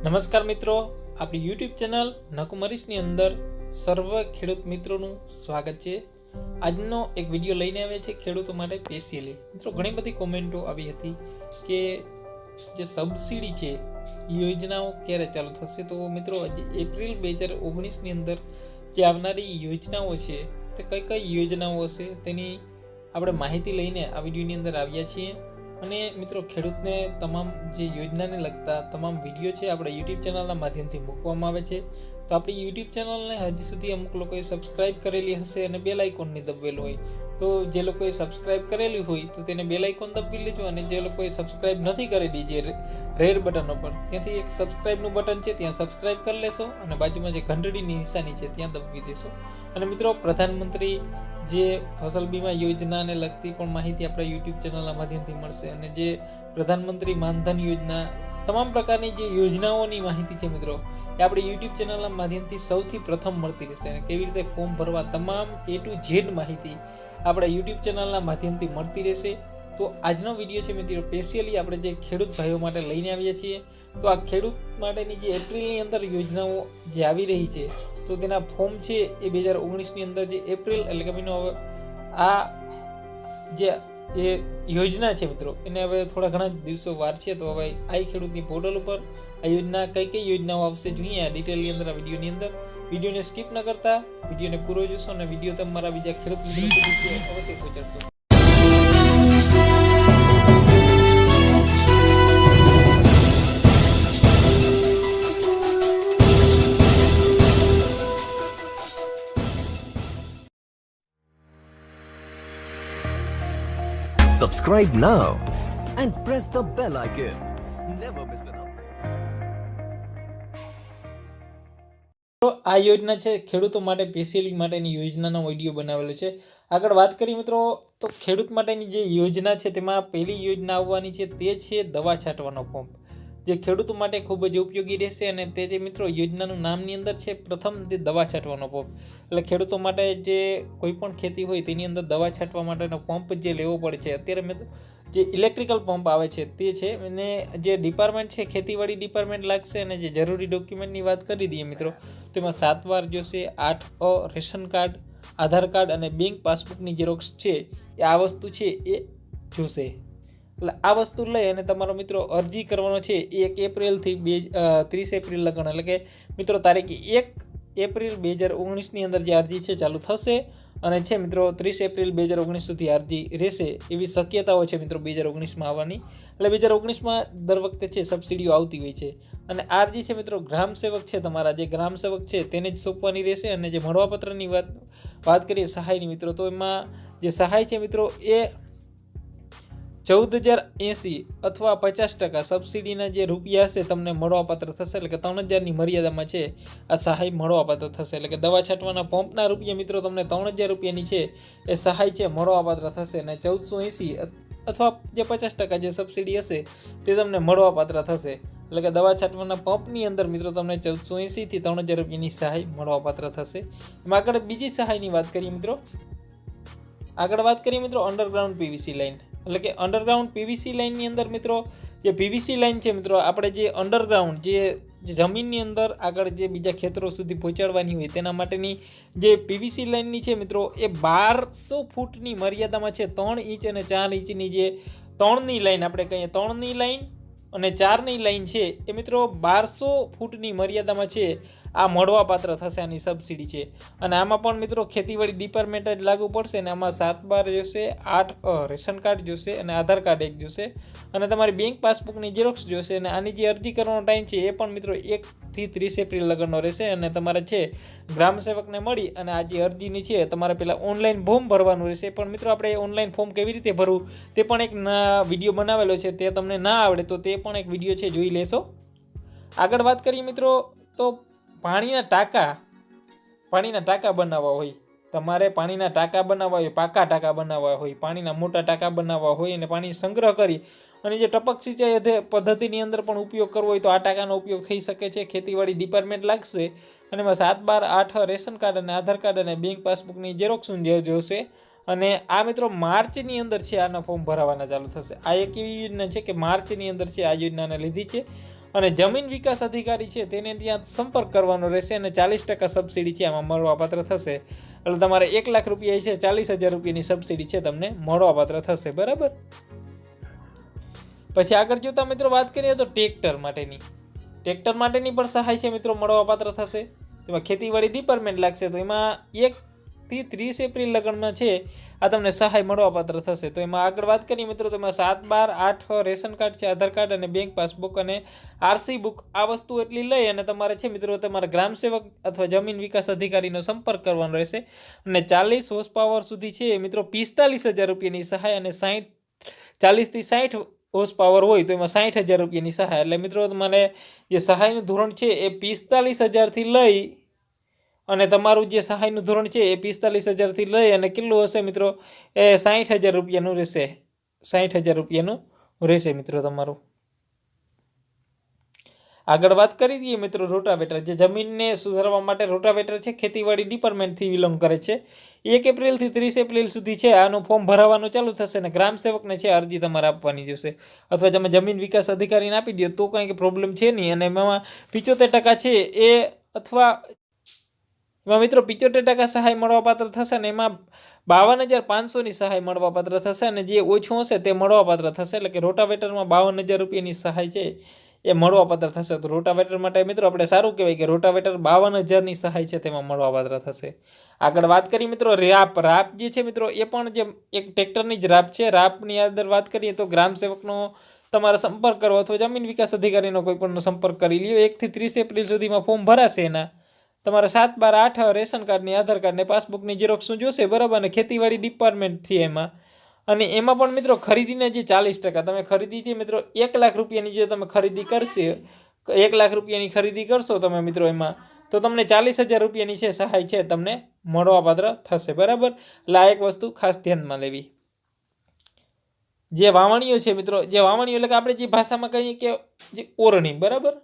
નમસ્કાર મિત્રો, આપણી યુટ્યુબ ચેનલ નકુમરીશની અંદર સર્વ ખેડૂત મિત્રોનું સ્વાગત છે। આજનો એક વિડીયો લઈને આવ્યા છે ખેડૂતો માટે સ્પેશિયલી। મિત્રો ઘણી બધી કોમેન્ટો આવી હતી કે જે સબસિડી છે યોજનાઓ ક્યારે ચાલુ થશે। તો મિત્રો એપ્રિલ 2019ની અંદર જે આવનારી યોજનાઓ છે તે કઈ કઈ યોજનાઓ હશે તેની આપણે માહિતી લઈને આ વિડીયોની અંદર આવ્યા છીએ। અને મિત્રો ખેડૂતને તમામ જે યોજનાને લગતા તમામ વિડીયો છે આપણે યુટ્યુબ ચેનલના માધ્યમથી મૂકવામાં આવે છે। તો આપણી યુટ્યુબ ચેનલને હજી સુધી અમુક લોકોએ સબસ્ક્રાઇબ કરેલી હશે અને બેલ આઇકોનને દબાવેલું હોય, તો જે લોકોએ સબસ્ક્રાઇબ કરેલી હોય તો તેને બેલ આઇકોન દબાવી લેજો, અને જે લોકોએ સબસ્ક્રાઇબ નથી કરેલી જે રેડ બટન ઉપર ત્યાંથી એક સબસ્ક્રાઇબનું બટન છે ત્યાં સબસ્ક્રાઇબ કરી લેશો અને બાજુમાં જે ઘંટડીની નિશાની છે ત્યાં દબાવી દેશો। અને મિત્રો પ્રધાનમંત્રી જે ફસલ બીમા યોજનાને લગતી પણ માહિતી આપણા યુટ્યુબ ચેનલના માધ્યમથી મળશે, અને જે પ્રધાનમંત્રી માનધન યોજના તમામ પ્રકારની જે યોજનાઓની માહિતી છે મિત્રો એ આપણી યુટ્યુબ ચેનલના માધ્યમથી સૌથી પ્રથમ મળતી રહેશે। અને કેવી રીતે ફોર્મ ભરવા તમામ A to Z માહિતી આપણા યુટ્યુબ ચેનલના માધ્યમથી મળતી રહેશે। તો આજનો વિડીયો છે મિત્રો સ્પેશિયલી આપણે જે ખેડૂત ભાઈઓ માટે લઈને આવ્યા છીએ। તો આ ખેડૂત માટેની જે એપ્રિલની અંદર યોજનાઓ જે આવી રહી છે તો તેના ફોર્મ છે એ 2019ની અંદર જે એપ્રિલ એટલે કે મહિનો હવે આ જે એ યોજના છે મિત્રો એને હવે થોડા ઘણા દિવસો વાર છે। તો હવે આ ખેડૂતની પોર્ટલ ઉપર આ યોજના કઈ કઈ યોજનાઓ આવશે જોઈએ આ ડિટેલની અંદર આ વિડીયોની અંદર। વિડીયોને સ્કીપ ન કરતા વિડીયોને પૂરો જોશો અને વિડીયો તમારા બીજા ખેડૂત મિત્રો સુધી અવશ્ય પહોંચાડશો। Subscribe now and press the bell icon. Never miss an update. તો આ યોજના છે ખેડૂતો માટે સ્પેશિયલી માટેની યોજનાનો વિડીયો બનાવેલો છે। આગળ વાત કરીએ મિત્રો તો ખેડૂત માટેની જે યોજના છે તેમાં પહેલી યોજના આવવાની છે તે છે દવા છાંટવાનો પંપ, જે ખેડૂતો માટે ખૂબ જ ઉપયોગી રહેશે। અને તે જે મિત્રો યોજનાનું નામની અંદર છે પ્રથમ જે દવા છાંટવાનો પંપ, એટલે ખેડૂતો માટે જે કોઈ પણ ખેતી હોય તેની અંદર દવા છાંટવા માટેનો પંપ જે લેવો પડે છે અત્યારે મિત્રો જે ઇલેક્ટ્રિકલ પંપ આવે છે તે છે। અને જે ડિપાર્ટમેન્ટ છે ખેતીવાડી ડિપાર્ટમેન્ટ લાગશે। અને જે જરૂરી ડોક્યુમેન્ટની વાત કરી દઈએ મિત્રો તેમાં 7 વાર જોશે, 8 રેશન કાર્ડ, આધાર કાર્ડ અને બેંક પાસબુકની ઝેરોક્સ છે એ આ વસ્તુ છે એ જોશે। એટલે આ વસ્તુ લઈ અને તમારો મિત્રો અરજી કરવાનો છે 1 એપ્રિલથી 30 એપ્રિલ લગન, એટલે કે મિત્રો તારીખ 1 એપ્રિલ 2019ની અંદર જે અરજી છે ચાલુ થશે અને છે મિત્રો 30 એપ્રિલ 2019 સુધી અરજી રહેશે એવી શક્યતાઓ છે મિત્રો 2019માં આવવાની। એટલે 2019માં દર વખતે છે સબસિડીઓ આવતી હોય છે। અને આ અરજી છે મિત્રો ગ્રામ સેવક છે તમારા જે ગ્રામ સેવક છે તેને જ સોંપવાની રહેશે। અને જે મળવાપત્રની વાત કરીએ સહાયની મિત્રો તો એમાં જે સહાય છે મિત્રો એ 14,080 અથવા 50% સબસિડીના જે રૂપિયા હશે તમને મળવાપાત્ર થશે। એટલે કે 3,000ની મર્યાદામાં છે આ સહાય મળવાપાત્ર થશે। એટલે કે દવા છાંટવાના પંપના રૂપિયા મિત્રો તમને 3,000 રૂપિયાની છે એ સહાય છે મળવાપાત્ર થશે। અને 1,480 અથવા જે 50% જે સબસિડી હશે તે તમને મળવાપાત્ર થશે। એટલે કે દવા છાંટવાના પંપની અંદર મિત્રો તમને 1,480 થી 3,000 રૂપિયાની સહાય મળવાપાત્ર થશે। એમાં આગળ બીજી સહાયની વાત કરીએ મિત્રો અંડરગ્રાઉન્ડ પીવીસી લાઇન, એટલે કે અંડરગ્રાઉન્ડ પીવીસી લાઇનની અંદર મિત્રો જે પીવીસી લાઇન છે મિત્રો આપણે જે અંડરગ્રાઉન્ડ જે જમીનની અંદર આગળ જે બીજા ખેતરો સુધી પહોંચાડવાની હોય તેના માટેની જે પીવીસી લાઇનની છે મિત્રો એ 1200 ફૂટની મર્યાદામાં છે। 3 ઇંચ અને 4 ઇંચની જે 3ની લાઇન આપણે કહીએ 3ની લાઇન અને 4ની લાઇન છે એ મિત્રો 1200 ફૂટની મર્યાદામાં છે આ મળવાપાત્ર થશે આની સબસિડી છે। અને આમાં પણ મિત્રો ખેતીવાડી ડિપાર્ટમેન્ટ જ લાગુ પડશે। અને આમાં 7 બાર જોશે, 8 રેશન કાર્ડ જોશે અને આધાર કાર્ડ એક જોશે અને તમારી બેંક પાસબુકની ઝેરોક્સ જોશે। અને આની જે અરજી કરવાનો ટાઈમ છે એ પણ મિત્રો 1 થી 30 એપ્રિલ લગનનો રહેશે। અને તમારે છે ગ્રામ સેવકને મળી અને આ જે અરજીની છે તમારે પહેલાં ઓનલાઈન ફોર્મ ભરવાનું રહેશે। પણ મિત્રો આપણે ઓનલાઈન ફોર્મ કેવી રીતે ભરવું તે પણ એક વિડીયો બનાવેલો છે, તે તમને ના આવડે તો તે પણ એક વિડીયો છે જોઈ લેશો। આગળ વાત કરીએ મિત્રો તો પાણીના ટાંકા બનાવવા હોય, તમારે પાણીના ટાંકા બનાવવા હોય, પાકા ટાંકા બનાવવા હોય, પાણીના મોટા ટાંકા બનાવવા હોય અને પાણી સંગ્રહ કરી અને જે ટપક સિંચાઈ પદ્ધતિની અંદર પણ ઉપયોગ કરવો હોય તો આ ટાંકાનો ઉપયોગ થઈ શકે છે। ખેતીવાડી ડિપાર્ટમેન્ટ લાગશે અને એમાં 7 બાર 8 રેશન કાર્ડ અને આધાર કાર્ડ અને બેંક પાસબુકની ઝેરોક્સ જોશે। અને આ મિત્રો માર્ચની અંદર છે આના ફોર્મ ભરાવાના ચાલુ થશે। આ એક એવી યોજના છે કે માર્ચની અંદર છે આ યોજનાને લીધી છે। અને જમીન વિકાસ અધિકારી છે તેને ત્યાં સંપર્ક કરવાનો રહેશે અને 40% સબસિડી છે આમાં મળવાપાત્ર થશે. એટલે તમારે 1 લાખ રૂપિયા છે 40,000 રૂપિયાની સબસિડી છે તમને મળવાપાત્ર થશે. બરાબર. પછી આગળ જોતા મિત્રો વાત કરીએ તો ટ્રેક્ટર માટેની પણ સહાય છે મિત્રો મળવાપાત્ર થશે. તેમાં ખેતીવાડી ડિપાર્ટમેન્ટ લાગશે તો એમાં 1 થી 30 એપ્રિલ લગનમાં છે આ તમને સહાય મળવાપાત્ર થશે. તો એમાં આગળ વાત કરીએ મિત્રો તો એમાં 7, 12, 8 રેશન કાર્ડ છે, આધાર કાર્ડ અને બેંક પાસબુક અને આરસી બુક આ વસ્તુ એટલી લઈ અને તમારે છે મિત્રો તમારા ગ્રામ સેવક અથવા જમીન વિકાસ અધિકારીનો સંપર્ક કરવાનો રહેશે. અને 40 હોર્સ પાવર સુધી છે મિત્રો 45,000 રૂપિયાની સહાય અને 40 થી 60 હોર્સ પાવર હોય તો એમાં 60,000 રૂપિયાની સહાય. એટલે મિત્રો તમારે જે સહાયનું ધોરણ છે એ 45,000 થી લઈ અને તમારું જે સહાયનું ધોરણ છે એ 45,000 થી લઈ અને કેટલું હશે મિત્રો એ 60,000 રૂપિયાનું રહેશે. 60,000 રૂપિયાનું રહેશે મિત્રો તમારું. આગળ વાત કરી દઈએ મિત્રો રોટાવેટર, જે જમીનને સુધારવા માટે રોટાવેટર છે ખેતીવાડી ડિપાર્ટમેન્ટથી બિલોંગ કરે છે. 1 એપ્રિલથી 30 એપ્રિલ સુધી છે આનું ફોર્મ ભરાવાનું ચાલુ થશે અને ગ્રામ સેવકને છે અરજી તમારે આપવાની જશે અથવા તમે જમીન વિકાસ અધિકારીને આપી દો તો કંઈ પ્રોબ્લેમ છે નહીં. અને એમાં 75% છે એ અથવા એમાં મિત્રો 75% સહાય મળવાપાત્ર થશે અને એમાં 52,500ની સહાય મળવાપાત્ર થશે અને જે ઓછું હશે તે મળવાપાત્ર થશે. એટલે કે રોટાવેટરમાં 52,000 રૂપિયાની સહાય છે એ મળવાપાત્ર થશે. તો રોટાવેટર માટે મિત્રો આપણે સારું કહેવાય કે રોટાવેટર 52,000ની સહાય છે તેમાં મળવાપાત્ર થશે. આગળ વાત કરીએ મિત્રો રાપ જે છે મિત્રો એ પણ જે એક ટ્રેક્ટરની જ રાપ છે. રાપની અંદર વાત કરીએ તો ગ્રામ સેવકનો તમારે સંપર્ક કરવો અથવા જમીન વિકાસ અધિકારીનો કોઈ પણનો સંપર્ક કરી લ્યો. 1 થી 30 એપ્રિલ સુધીમાં ફોર્મ ભરાશે એના તમારે 7, 12, 8 રેશન કાર્ડની, આધાર કાર્ડને, પાસબુકની ઝેરોક્ષ જોશે. બરાબર. અને ખેતીવાડી ડિપાર્ટમેન્ટથી એમાં અને એમાં પણ મિત્રો ખરીદીને જે 40% તમે ખરીદી છે મિત્રો 1 લાખ રૂપિયાની જે તમે ખરીદી કરશે 1 લાખ રૂપિયાની ખરીદી કરશો તમે મિત્રો એમાં તો તમને 40,000 રૂપિયાની છે સહાય છે તમને મળવાપાત્ર થશે. બરાબર. એટલે આ એક વસ્તુ ખાસ ધ્યાનમાં લેવી. જે વાવણીઓ છે મિત્રો, જે વાવણીઓ એટલે કે આપણે જે ભાષામાં કહીએ કે જે ઓરણી. બરાબર.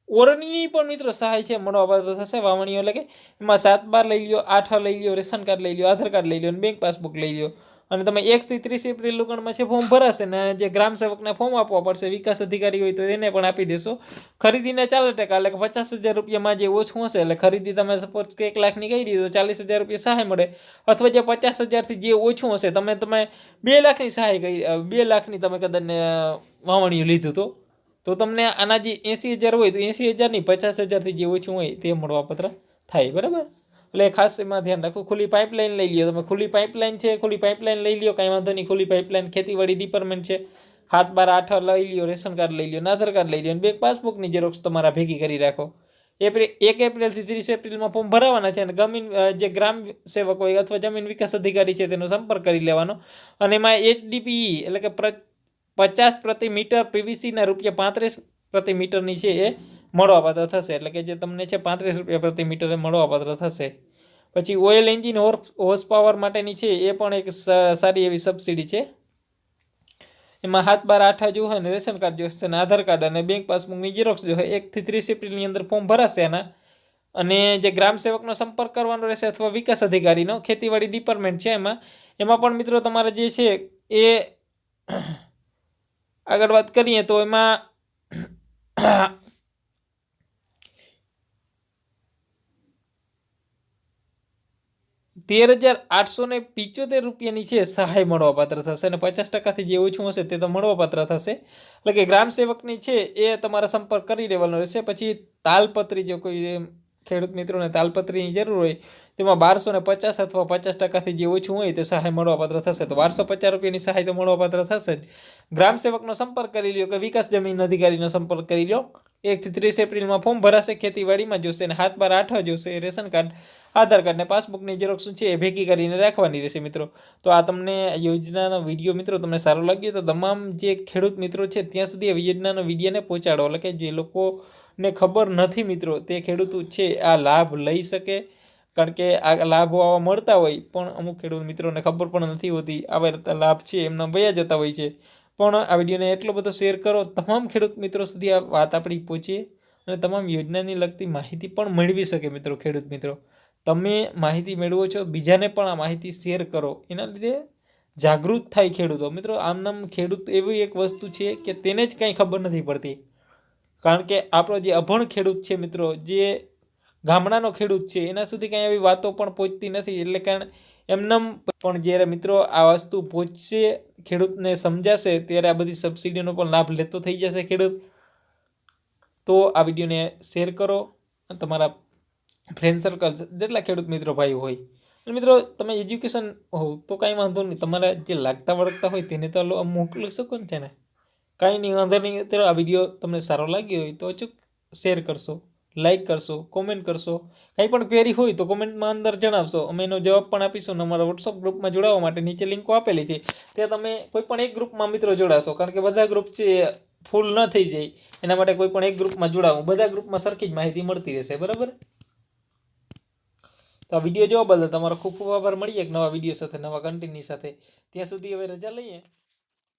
ઓરણીની પણ મિત્રો સહાય છે મળવાપાત્ર થશે. વાવણીઓ એટલે કે એમાં 7, 12 લઈ લ્યો, 8 લઈ લ્યો, રેશન કાર્ડ લઈ લ્યો, આધાર કાર્ડ લઈ લ્યો અને બેંક પાસબુક લઈ લ્યો અને તમે 1 થી 30 એપ્રિલ લગનમાં છે ફોર્મ ભરાશે ને જે ગ્રામ સેવકને ફોર્મ આપવા પડશે, વિકાસ અધિકારી હોય તો એને પણ આપી દેશો. ખરીદીને 4% એટલે કે 50,000 રૂપિયામાં જે ઓછું હશે એટલે ખરીદી તમે સપોઝ કે 1 લાખની કરી દીધો 40,000 રૂપિયા સહાય મળે અથવા જે 50,000થી જે ઓછું હશે તમે 2 લાખની સહાય કરી 2 લાખની તમે કદાચ વાવણીઓ લીધું તો તમને આના જે 80,000 હોય તો 80,000 નહીં 50,000થી જે ઓછું હોય તે મળવાપાત્ર થાય. બરાબર. એટલે ખાસ એમાં ધ્યાન રાખવું. ખુલ્લી પાઇપલાઇન લઈ લ્યો તમે, ખુલ્લી પાઇપલાઇન છે, ખુલ્લી પાઇપલાઇન લઈ લ્યો, કાંઈ વાંધો નહીં. ખુલ્લી પાઇપલાઇન ખેતીવાડી ડિપાર્ટમેન્ટ છે, 7, 12, 8 લઈ લ્યો, રેશન કાર્ડ લઈ લ્યો, આધાર કાર્ડ લઈ લ્યો અને બેંક પાસબુકની ઝેરોક્ષ તમારા ભેગી કરી રાખો. 1 એપ્રિલથી 30 એપ્રિલમાં ફોર્મ ભરાવાના છે અને જે ગ્રામ સેવક હોય અથવા જમીન વિકાસ અધિકારી છે તેનો સંપર્ક કરી લેવાનો અને એમાં HDPE એટલે કે 50 પ્રતિ મીટર, પીવીસીના ₹35 પ્રતિ મીટરની છે એ મળવાપાત્ર થશે. એટલે કે જે તમને છે ₹35 પ્રતિ મીટરે મળવાપાત્ર થશે. પછી ઓઇલ એન્જિન હોર્સ પાવર માટેની છે એ પણ એક સારી એવી સબસિડી છે. એમાં 7, 12, 8 જોશે અને રેશન કાર્ડ જોશે અને આધાર કાર્ડ અને બેંક પાસબુકની ઝેરોક્ષ જોશે. 1 થી 30 એપ્રિલની અંદર ફોર્મ ભરાશે એના અને જે ગ્રામ સેવકનો સંપર્ક કરવાનો રહેશે અથવા વિકાસ અધિકારીનો, ખેતીવાડી ડિપાર્ટમેન્ટ છે એમાં પણ મિત્રો તમારે જે છે એ આગળ વાત કરીએ તો એમાં 13,875 રૂપિયાની છે સહાય મળવાપાત્ર થશે અને 50%થી જે ઓછું હશે તે તો મળવાપાત્ર થશે. એટલે કે ગ્રામ સેવકની છે એ તમારે સંપર્ક કરી લેવાનો રહેશે. પછી તાલપત્રી, જો કોઈ ખેડૂત મિત્રોને તાલપત્રીની જરૂર હોય તેમાં 1250 અથવા 50%થી જે ઓછું હોય તે સહાય મળવાપાત્ર થશે. તો 1250 રૂપિયાની સહાય તો મળવાપાત્ર થશે જ. ગ્રામ સેવકનો સંપર્ક કરી લ્યો કે વિકાસ જમીન અધિકારીનો સંપર્ક કરી લ્યો. 1 થી 30 એપ્રિલમાં ફોર્મ ભરાશે, ખેતીવાડીમાં જોશે અને 7, 12, 8 જોશે, રેશન કાર્ડ, આધાર કાર્ડ ને પાસબુકની ઝેરોક્ષ છે એ ભેગી કરીને રાખવાની રહેશે મિત્રો. તો આ તમને યોજનાનો વિડીયો મિત્રો તમને સારો લાગ્યો તો તમામ જે ખેડૂત મિત્રો છે ત્યાં સુધી આ યોજનાનો વિડીયોને પહોંચાડો. એટલે કે જે લોકોને ખબર નથી મિત્રો તે ખેડૂતો છે આ લાભ લઈ શકે. કારણ કે આ લાભો આવા મળતા હોય પણ અમુક ખેડૂત મિત્રોને ખબર પણ નથી હોતી. આવા લાભ છે એમના વયા જતા હોય છે. પણ આ વિડીયોને એટલો બધો શેર કરો તમામ ખેડૂત મિત્રો સુધી આ વાત આપણી પહોંચે અને તમામ યોજનાની લગતી માહિતી પણ મેળવી શકે મિત્રો. ખેડૂત મિત્રો તમે માહિતી મેળવો છો, બીજાને પણ આ માહિતી શેર કરો. એના લીધે જાગૃત થાય ખેડૂતો. મિત્રો આમનામ ખેડૂત એવી એક વસ્તુ છે કે તેને જ કંઈ ખબર નથી પડતી, કારણ કે આપણો જે અભણ ખેડૂત છે મિત્રો, જે ગામડાનો ખેડૂત છે, એના સુધી કંઈ આવી વાતો પણ પહોંચતી નથી. એટલે કારણ એમનામ પણ જ્યારે મિત્રો આ વસ્તુ પહોંચશે, ખેડૂતને સમજાશે, ત્યારે આ બધી સબસિડીનો પણ લાભ લેતો થઈ જશે ખેડૂત. તો આ વિડીયોને શેર કરો તમારા ફ્રેન્ડ સર્કલ જેટલા ખેડૂત મિત્રો ભાઈ હોય. અને મિત્રો તમે એજ્યુકેશન હોવ તો કાંઈ વાંધો નહીં, તમારા જે લાગતા વળગતા હોય તેને તો મોકલી શકો ને છે ને, કાંઈ નહીં, વાંધો નહીં. મિત્રો આ વિડીયો તમને સારો લાગ્યો હોય તો અચૂક શેર કરશો, લાઇક કરશો, કોમેન્ટ કરશો. કંઈ પણ ક્વેરી હોય તો કોમેન્ટમાં અંદર જણાવશો, અમે એનો જવાબ પણ આપીશું. અને અમારા વોટ્સઅપ ગ્રુપમાં જોડાવા માટે નીચે લિંકો આપેલી છે, ત્યાં તમે કોઈ પણ એક ગ્રુપમાં મિત્રો જોડાશો, કારણ કે બધા ગ્રુપ છે ફૂલ ન થઈ જાય એના માટે કોઈ પણ એક ગ્રુપમાં જોડાવું. બધા ગ્રુપમાં સરખી જ માહિતી મળતી રહેશે, બરાબર. તો આ વિડીયો જોવા બદલ તમારો ખૂબ ખૂબ આભાર. મળીએ એક નવા વિડીયો સાથે, નવા કન્ટેન્ટની સાથે. ત્યાં સુધી હવે રજા લઈએ.